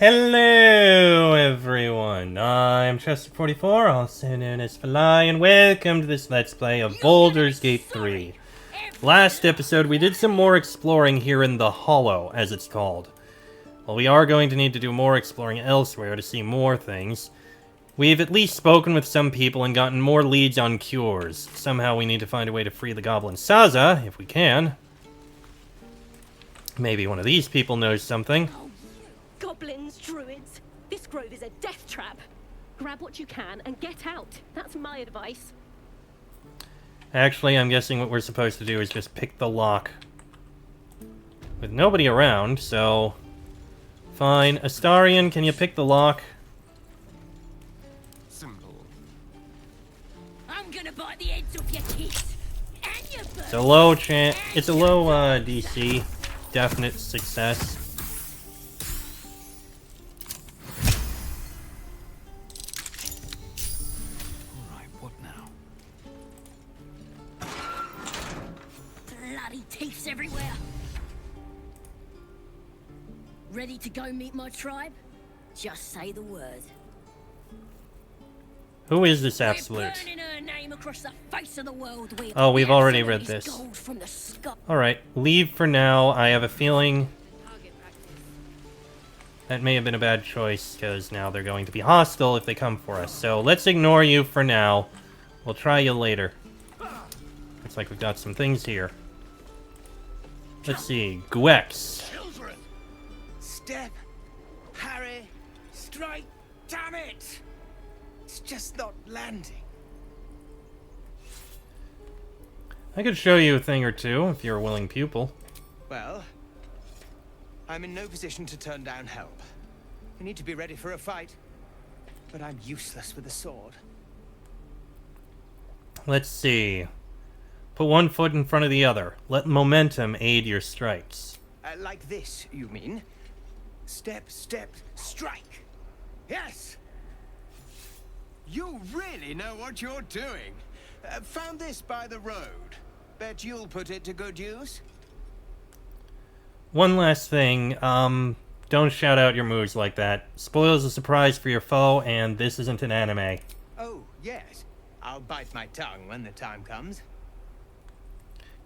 Hello everyone, I'm Chester44, also known as Fly, and welcome to this Let's Play of Baldur's Gate 3. Last episode we did some more exploring here in the Hollow, as it's called. Well, we are going to need to do more exploring elsewhere to see more things. We've at least spoken with some people and gotten more leads on cures. Somehow we need to find a way to free the Goblin Saza, if we can. Maybe one of these people knows something. Goblins, druids. This grove is a death trap. Grab what you can and get out. That's my advice. Actually, I'm guessing what we're supposed to do is just pick the lock. With nobody around, so... Fine. Astarion, can you pick the lock? Simple. I'm gonna bite the ends off your teeth. And your birds. It's a low chance. It's a low DC. Definite success. Alright, what now? Bloody teeths everywhere. Ready to go meet my tribe? Just say the word. Who is this We're absolute? burning her name across the face of the world. Oh, we've already read Absolutely this. gold from the sky. Alright, leave for now. I have a feeling that may have been a bad choice, because now they're going to be hostile if they come for us. So let's ignore you for now. We'll try you later. Looks like we've got some things here. Let's see. Gwex. Children! Step! Harry! Strike! Damn it! It's just not landing. I could show you a thing or two, if you're a willing pupil. Well, I'm in no position to turn down help. I need to be ready for a fight, but I'm useless with a sword. Let's see. Put one foot in front of the other. Let momentum aid your strikes. Like this, you mean? Step, step, strike! Yes! You really know what you're doing. Found this by the road. Bet you'll put it to good use. One last thing, don't shout out your moves like that. Spoils a surprise for your foe, and this isn't an anime. Oh, yes. I'll bite my tongue when the time comes.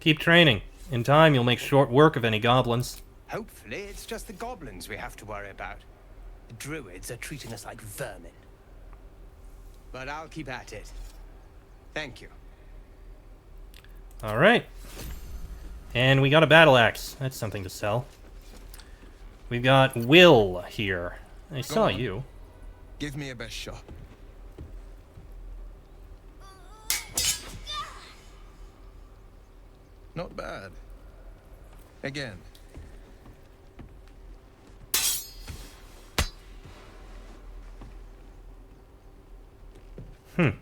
Keep training. In time, you'll make short work of any goblins. Hopefully, it's just the goblins we have to worry about. The druids are treating us like vermin. But I'll keep at it. Thank you. Alright. And we got a battle axe. That's something to sell. We've got Wyll here. I saw on. you. Give me a best shot. Not bad. Again. I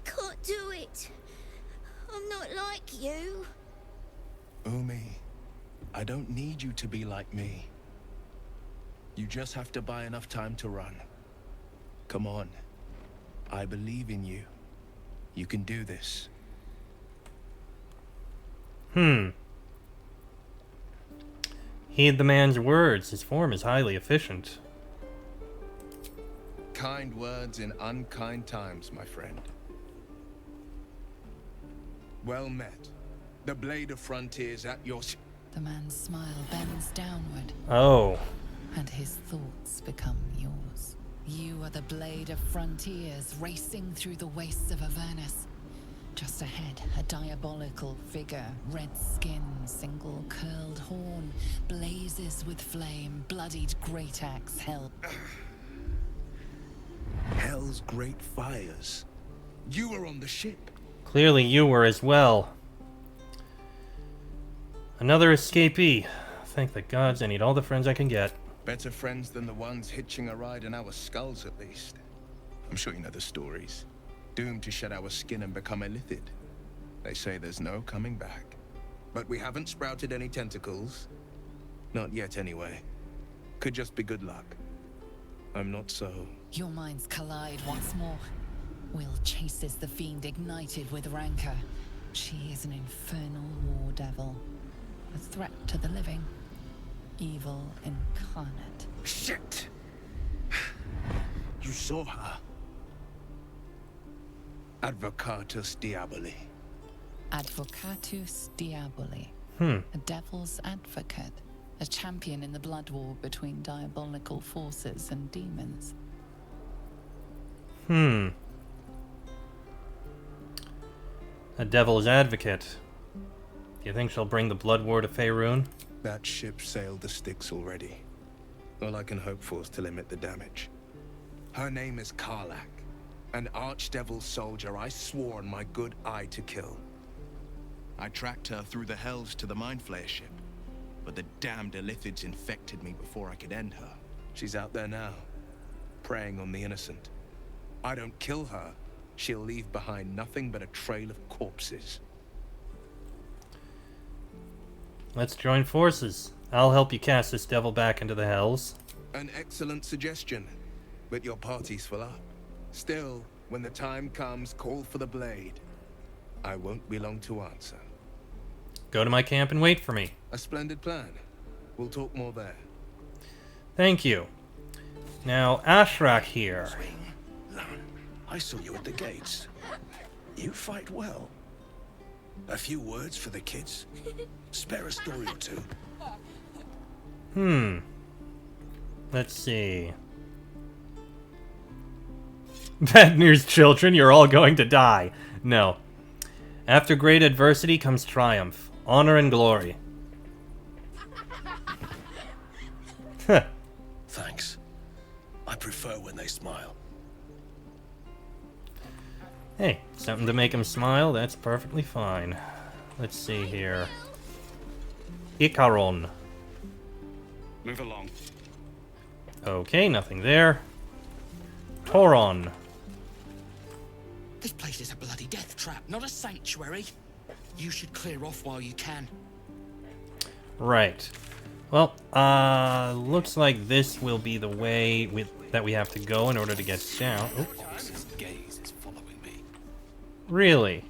can't do it. I'm not like you. Umi, I don't need you to be like me. You just have to buy enough time to run. Come on. I believe in you. You can do this. Heed the man's words. His form is highly efficient. Kind words in unkind times, my friend. Well met. The blade of frontiers at your... The man's smile bends downward, Oh. and his thoughts become yours. You are the blade of frontiers racing through the wastes of Avernus. Just ahead, a diabolical figure, red skin, single curled horn, blazes with flame, bloodied great axe held. Hell's great fires. You were on the ship. Clearly you were as well. Another escapee. Thank the gods I need all the friends I can get. Better friends than the ones hitching a ride in our skulls, at least. I'm sure you know the stories. Doomed to shed our skin and become illithid. They say there's no coming back. But we haven't sprouted any tentacles. Not yet, anyway. Could just be good luck. I'm not so... Your minds collide once more. Wyll chases the fiend ignited with rancor. She is an infernal war devil, a threat to the living. Evil incarnate. Shit! You saw her. Advocatus Diaboli. Advocatus Diaboli. Hmm. A devil's advocate. A champion in the blood war between diabolical forces and demons. Hmm. A devil's advocate. Do you think she'll bring the blood war to Faerun? That ship sailed the Styx already. All I can hope for is to limit the damage. Her name is Karlach, an archdevil soldier I swore on my good eye to kill. I tracked her through the hells to the Mind Flayer ship, but the damned Illithids infected me before I could end her. She's out there now, preying on the innocent. I don't kill her, she'll leave behind nothing but a trail of corpses. Let's join forces. I'll help you cast this devil back into the hells. An excellent suggestion, but your party's full up. Still, when the time comes, call for the blade. I won't be long to answer. Go to my camp and wait for me. A splendid plan. We'll talk more there. Thank you. Now, Ashrak here. Lan, I saw you at the gates. You fight well. A few words for the kids. Spare a story or two. Let's see. Bad news, children. You're all going to die. No. After great adversity comes triumph, honor and glory. Thanks. I prefer when they smile. Hey, something to make him smile, that's perfectly fine. Let's see here. Ikaron. Move along. Okay, nothing there. Toron. This place is a bloody death trap, not a sanctuary. You should clear off while you can. Right. Well, looks like this will be the way that we have to go in order to get down. Oh. His gaze is following me. Really?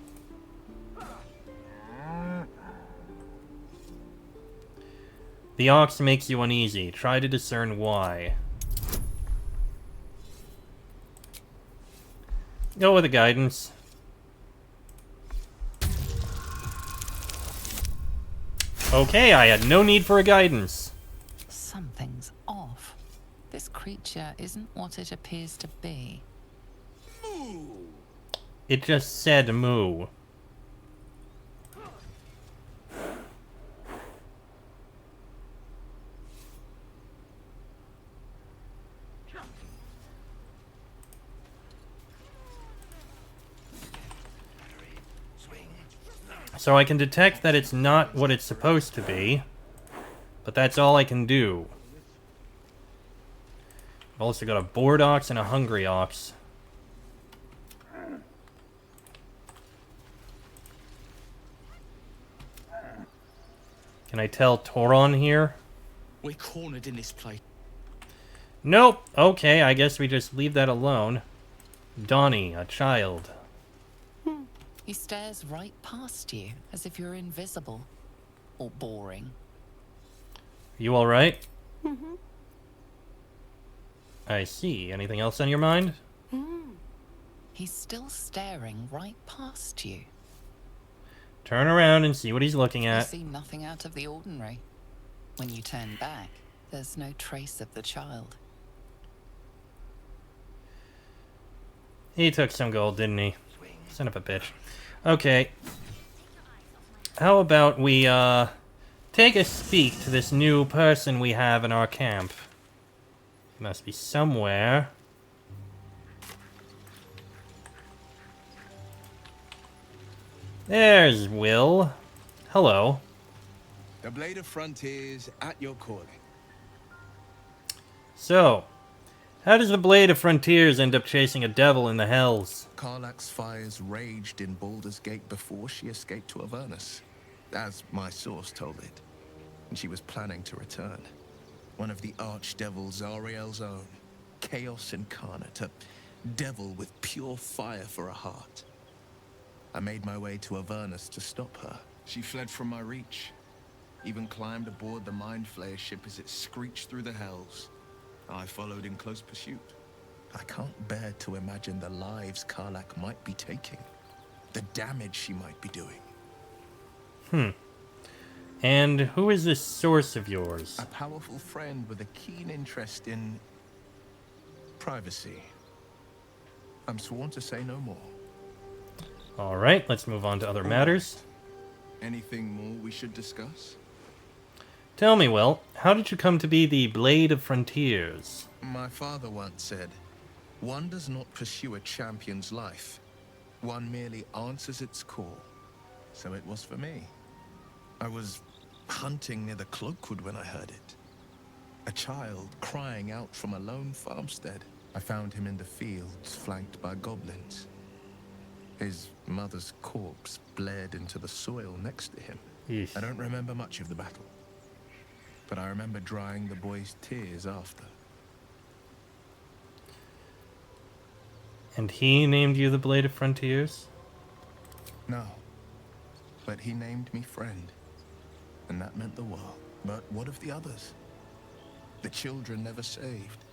The ox makes you uneasy. Try to discern why. Go with the guidance. Okay, I had no need for a guidance. Something's off. This creature isn't what it appears to be. It just said moo. So I can detect that it's not what it's supposed to be, but that's all I can do. I've also got a bored ox and a hungry ox. Can I tell Toron here? We're cornered in this place. Nope. Okay, I guess we just leave that alone. Donnie, a child. He stares right past you, as if you're invisible. Or boring. You alright? I see. Anything else on your mind? He's still staring right past you. Turn around and see what he's looking You at. see nothing out of the ordinary. When you turn back, there's no trace of the child. He took some gold, didn't he? Son of a bitch. Okay. How about we, take a speak to this new person we have in our camp? He must be somewhere. There's Wyll. Hello. The Blade of Frontiers at your calling. So, how does the Blade of Frontiers end up chasing a devil in the hells? Karlach's fires raged in Baldur's Gate before she escaped to Avernus, as my source told it. And she was planning to return. One of the archdevils Zariel's own. Chaos incarnate, a devil with pure fire for a heart. I made my way to Avernus to stop her. She fled from my reach. Even climbed aboard the Mind Flayer ship as it screeched through the hells. I followed in close pursuit. I can't bear to imagine the lives Karlach might be taking. The damage she might be doing. And who is this source of yours? A powerful friend with a keen interest in privacy. I'm sworn to say no more. Alright, let's move on to other matters. Anything more we should discuss? Tell me, Wyll, how did you come to be the Blade of Frontiers? My father once said, one does not pursue a champion's life. One merely answers its call. So it was for me. I was hunting near the Cloakwood when I heard it. A child crying out from a lone farmstead. I found him in the fields, flanked by goblins. His mother's corpse bled into the soil next to him. Yeesh. I don't remember much of the battle, but I remember drying the boy's tears after. And he named you the Blade of Frontiers? No, but he named me friend, and that meant the world. But what of the others? The children never saved.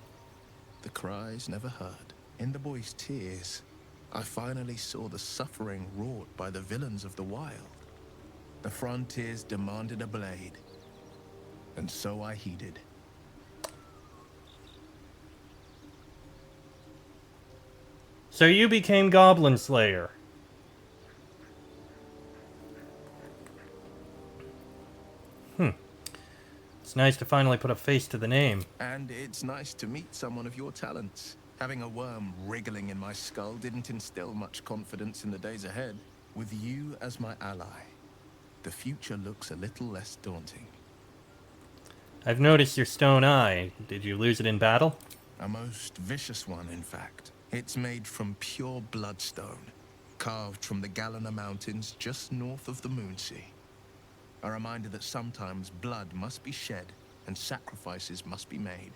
The cries never heard. In the boy's tears, I finally saw the suffering wrought by the villains of the wild. The frontiers demanded a blade, and so I heeded. So you became Goblin Slayer. It's nice to finally put a face to the name. And it's nice to meet someone of your talents. Having a worm wriggling in my skull didn't instill much confidence in the days ahead. With you as my ally, the future looks a little less daunting. I've noticed your stone eye. Did you lose it in battle? A most vicious one, in fact. It's made from pure bloodstone, carved from the Galena Mountains just north of the Moonsea. A reminder that sometimes blood must be shed and sacrifices must be made.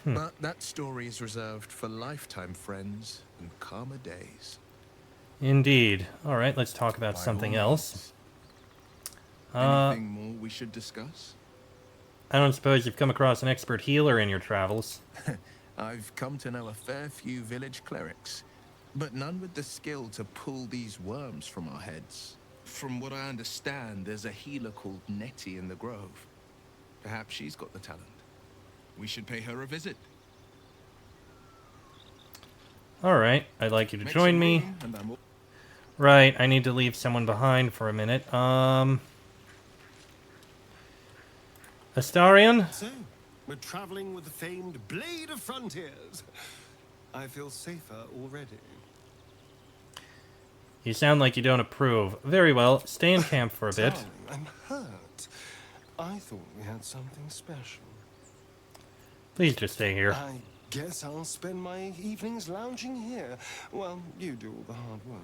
But that story is reserved for lifetime friends and calmer days. Indeed. Alright, let's talk about By something all else. Anything more we should discuss? I don't suppose you've come across an expert healer in your travels. I've come to know a fair few village clerics, but none with the skill to pull these worms from our heads. From what I understand, there's a healer called Nettie in the Grove. Perhaps she's got the talent. We should pay her a visit. Alright, I'd like you to Make join some me. room, and I'm Right, I need to leave someone behind for a minute. Astarion? So, we're traveling with the famed Blade of Frontiers. I feel safer already. You sound like you don't approve. Very well, stay in camp for a bit. Darling, I'm hurt. I thought we had something special. Please just stay here. I guess I'll spend my evenings lounging here. Well, you do all the hard work.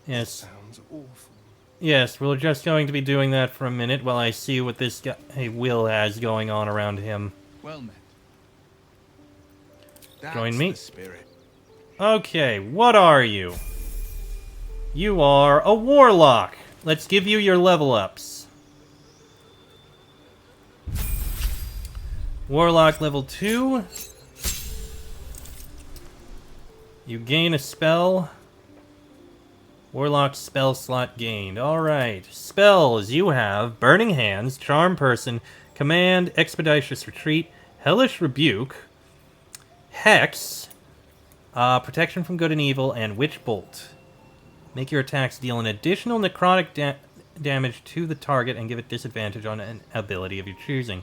Yes. Sounds awful. Yes, we're just going to be doing that for a minute while I see what this guy, Wyll, has going on around him. well met. That's Join me. the spirit. Okay, what are you? You are a warlock. Let's give you your level ups. Warlock level 2. You gain a spell. Warlock spell slot gained. Alright. Spells. You have Burning Hands, Charm Person, Command, Expeditious Retreat, Hellish Rebuke, Hex, Protection from Good and Evil, and Witch Bolt. Make your attacks deal an additional necrotic damage to the target and give it disadvantage on an ability of your choosing.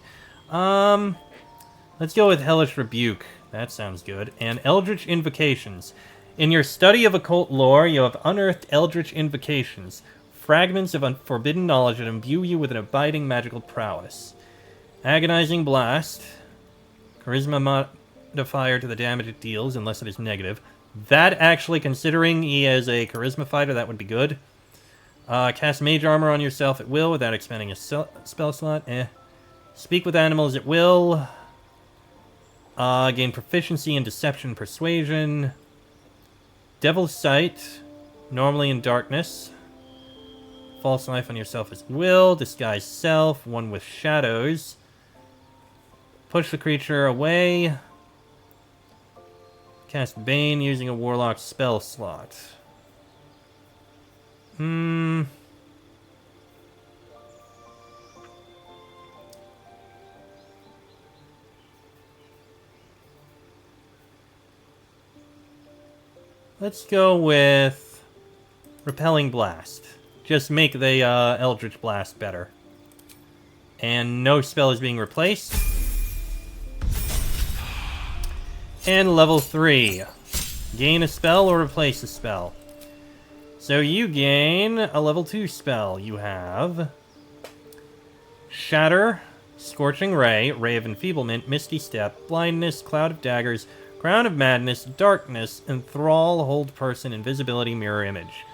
Let's go with Hellish Rebuke. That sounds good. And Eldritch Invocations. In your study of occult lore, you have unearthed Eldritch Invocations, fragments of forbidden knowledge that imbue you with an abiding magical prowess. Agonizing Blast. Charisma modifier to the damage it deals, unless it is negative. That actually, considering he is a charisma fighter, that would be good. Cast Mage Armor on yourself at will without expending a spell slot. Speak with animals at will. Gain proficiency in Deception Persuasion. Devil's Sight, normally in darkness. False life on yourself as Wyll. Disguise self. One with shadows. Push the creature away. Cast Bane using a Warlock spell slot. Let's go with Repelling Blast. Just make the Eldritch Blast better. And no spell is being replaced. And level 3. Gain a spell or replace a spell. So you gain a level 2 spell. You have Shatter, Scorching Ray, Ray of Enfeeblement, Misty Step, Blindness, Cloud of Daggers, Crown of Madness, Darkness, Enthrall, Hold Person, Invisibility, Mirror Image.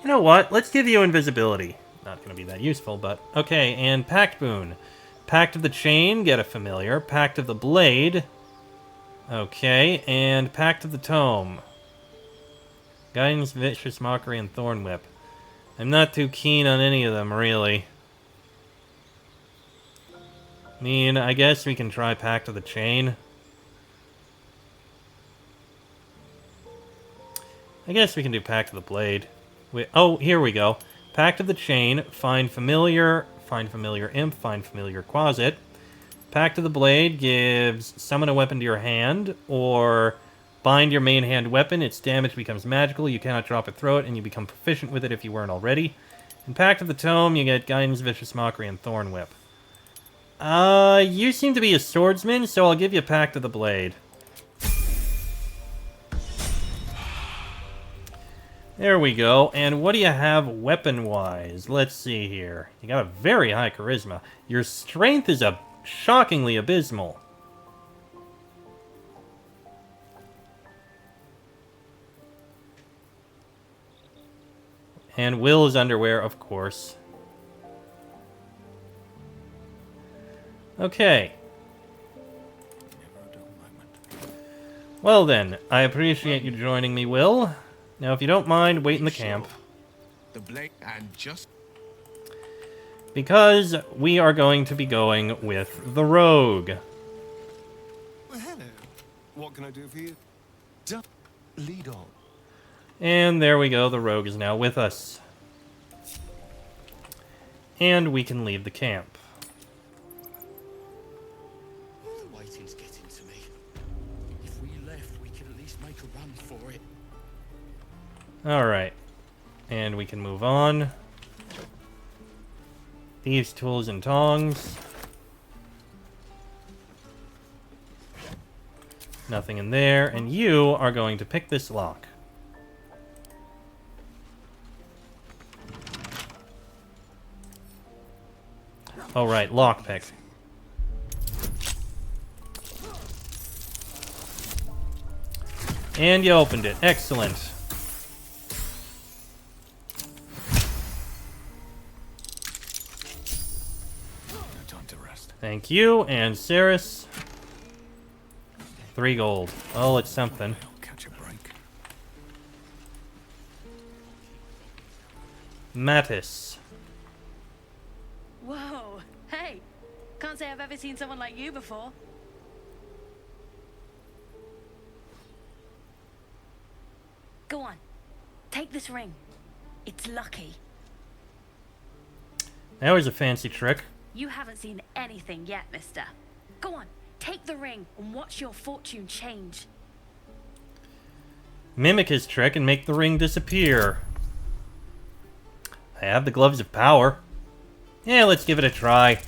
You know what? Let's give you Invisibility. Not going to be that useful, but... Okay, and Pact Boon. Pact of the Chain, get a familiar. Pact of the Blade. Okay, and Pact of the Tome. Guidance, Vicious Mockery, and Thorn Whip. I'm not too keen on any of them, really. I mean, I guess we can try Pact of the Chain. I guess we can do Pact of the Blade. Oh, here we go. Pact of the Chain, find familiar imp, find familiar quasit. Pact of the Blade gives summon a weapon to your hand, or bind your main hand weapon. Its damage becomes magical. You cannot drop it, throw it, and you become proficient with it if you weren't already. In Pact of the Tome, you get Guidance, Vicious Mockery, and Thorn Whip. You seem to be a swordsman, so I'll give you Pact of the Blade. There we go. And what do you have weapon-wise? Let's see here. You got a very high charisma. Your strength is shockingly abysmal. And Wyll is underwear, of course. Okay. Well then, I appreciate you joining me, Wyll. Now, if you don't mind, wait in the camp. The blade and just... Because we are going to be going with the rogue. Well, hello. What can I do for you? Lead on. And there we go, the rogue is now with us. And we can leave the camp. The waiting's getting to me. If we left, we could at least make a run for it. Alright. And we can move on. Thieves' tools and tongs. Nothing in there. And you are going to pick this lock. Oh, right. Lockpick. And you opened it. Excellent. Thank you, and Ceres. 3 gold. Oh, it's something. Catch a break. Mattis. Whoa, hey. Can't say I've ever seen someone like you before. Go on. Take this ring. It's lucky. That was a fancy trick. You haven't seen anything yet, mister. Go on, take the ring and watch your fortune change. Mimic his trick and make the ring disappear. I have the gloves of power. Yeah, let's give it a try.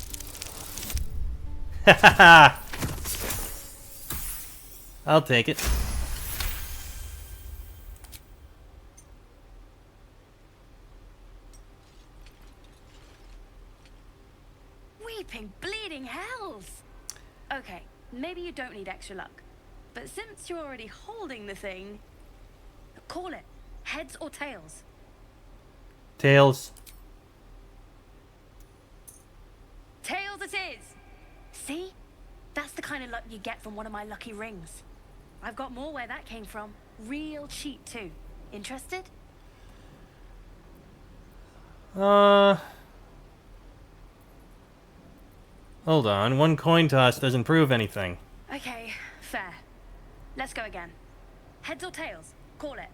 Ha ha ha! I'll take it. Weeping, bleeding hells! Okay, maybe you don't need extra luck. But since you're already holding the thing, call it. Heads or tails? Tails. Tails it is! See? That's the kind of luck you get from one of my lucky rings. I've got more where that came from. Real cheap too. Interested? Hold on. One coin toss doesn't prove anything. Okay, fair. Let's go again. Heads or tails? Call it.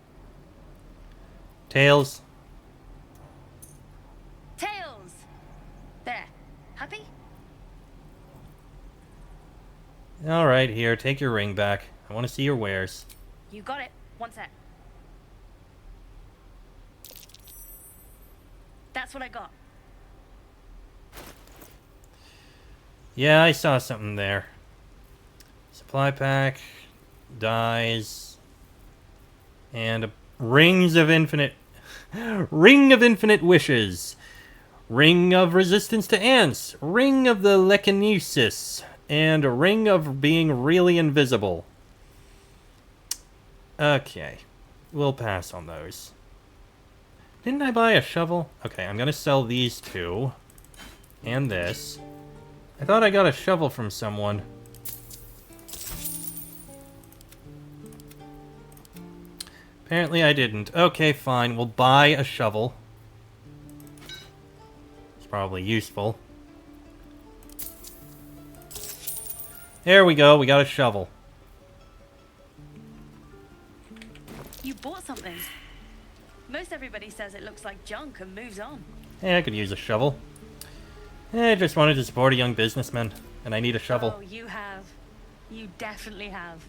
Tails. Tails! There. Happy? Alright, here, take your ring back. I want to see your wares. You got it. One sec. That's what I got. Yeah, I saw something there. Supply pack, dies, and rings of infinite... Ring of infinite wishes. Ring of resistance to ants. Ring of the lekinesis. And a ring of being really invisible. Okay. We'll pass on those. Didn't I buy a shovel? Okay, I'm gonna sell these two. And this. I thought I got a shovel from someone. Apparently I didn't. Okay, fine. We'll buy a shovel. It's probably useful. There we go. We got a shovel. You bought something. Most everybody says it looks like junk and moves on. Yeah, I could use a shovel. I just wanted to support a young businessman, and I need a shovel. Oh, you have. You definitely have.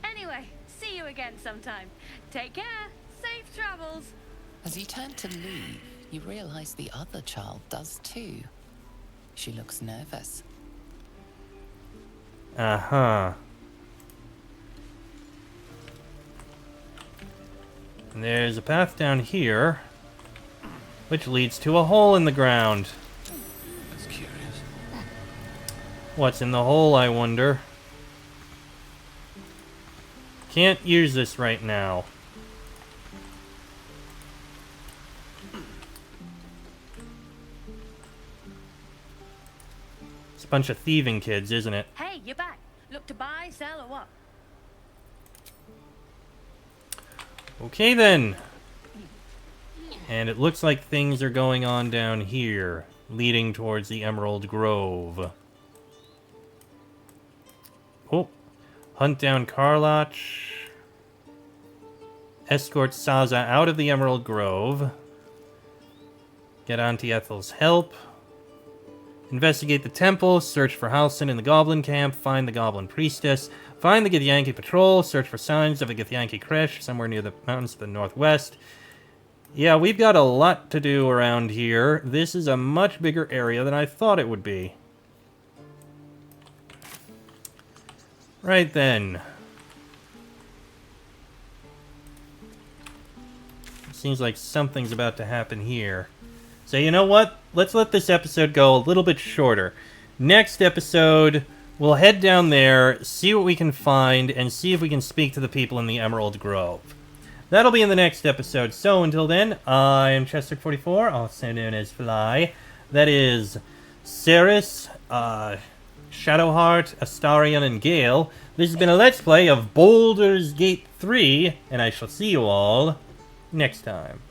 Anyway, see you again sometime. Take care. Safe travels. As you turn to leave, you realize the other child does too. She looks nervous. Uh-huh. And there's a path down here, which leads to a hole in the ground. That's curious. What's in the hole, I wonder? Can't use this right now. It's a bunch of thieving kids, isn't it? Hey, you're back. Look to buy, sell, or what? Okay then. And it looks like things are going on down here, leading towards the Emerald Grove. Oh. Hunt down Karlach. Escort Saza out of the Emerald Grove. Get Auntie Ethel's help. Investigate the temple. Search for Halsin in the Goblin camp. Find the Goblin Priestess. Find the Githyanki patrol. Search for signs of the Githyanki Kresh somewhere near the mountains to the northwest. Yeah, we've got a lot to do around here. This is a much bigger area than I thought it would be. Right then. Seems like something's about to happen here. So you know what? Let's let this episode go a little bit shorter. Next episode, we'll head down there, see what we can find, and see if we can speak to the people in the Emerald Grove. That'll be in the next episode. So until then, I am Chester44, also known as Fly. That is Ceres, Shadowheart, Astarion, and Gale. This has been a Let's Play of Baldur's Gate 3, and I shall see you all next time.